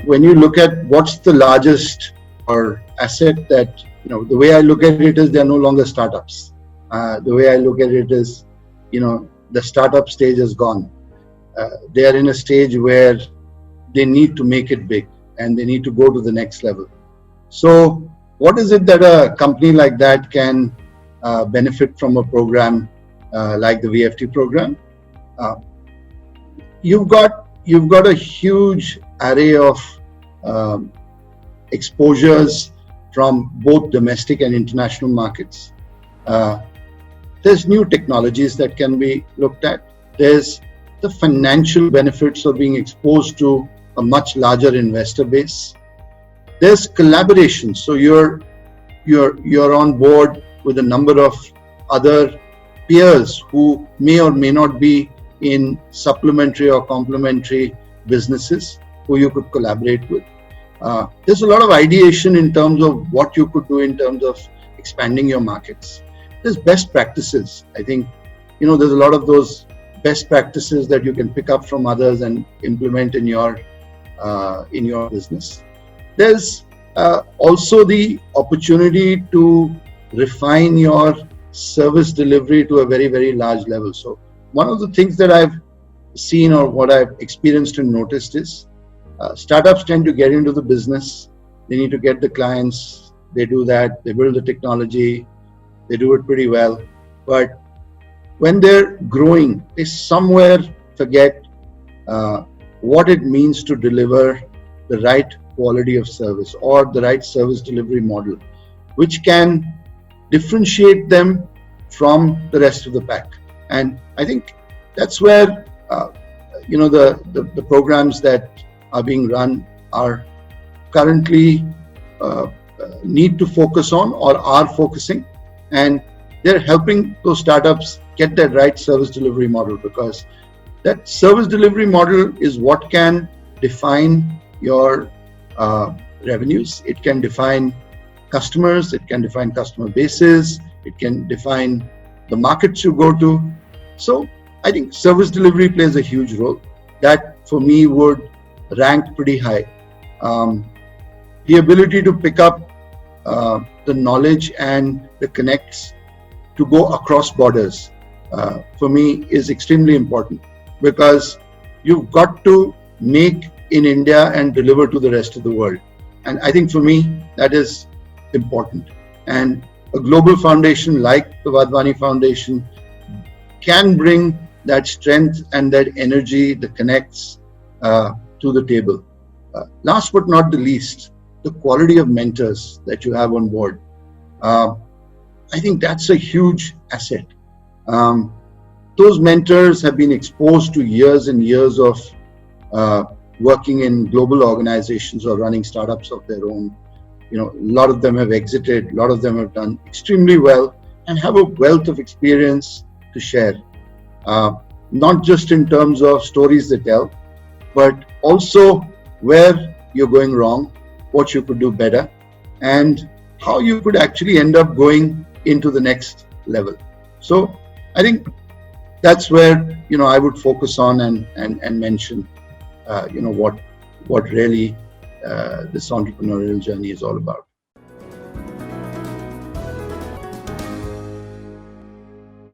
when you look at what's the largest or asset that, the way I look at it is they're no longer startups. The way I look at it is, the startup stage is gone. They are in a stage where they need to make it big and they need to go to the next level. So what is it that a company like that can benefit from a program like the VFT program? You've got a huge array of exposures from both domestic and international markets. There's new technologies that can be looked at. There's the financial benefits of being exposed to a much larger investor base. There's collaboration. So you're on board with a number of other peers who may or may not be in supplementary or complementary businesses who you could collaborate with. There's a lot of ideation in terms of what you could do in terms of expanding your markets. There's best practices. I think, there's a lot of those best practices that you can pick up from others and implement in your business. There's also the opportunity to refine your service delivery to a very, very large level. So one of the things that I've seen or what I've experienced and noticed is startups tend to get into the business. They need to get the clients. They do that. They build the technology. They do it pretty well. But when they're growing, they somewhere forget what it means to deliver the right quality of service or the right service delivery model, which can differentiate them from the rest of the pack. And I think that's where the programs that are being run are currently need to focus on or are focusing, and they're helping those startups get that right service delivery model, because that service delivery model is what can define your revenues. It can define customers, it can define customer bases, it can define the markets you go to. So I think service delivery plays a huge role. That for me would rank pretty high. The ability to pick up the knowledge and the connects to go across borders for me is extremely important, because you've got to make in India and deliver to the rest of the world. And I think for me that is important. And a global foundation like the Wadhwani Foundation can bring that strength and that energy, the connects to the table. Last but not the least, the quality of mentors that you have on board. I think that's a huge asset. Those mentors have been exposed to years and years of working in global organizations or running startups of their own. A lot of them have exited, a lot of them have done extremely well and have a wealth of experience to share. Not just in terms of stories they tell, but also where you're going wrong, what you could do better, and how you could actually end up going into the next level. So I think that's where I would focus on and mention what really this entrepreneurial journey is all about.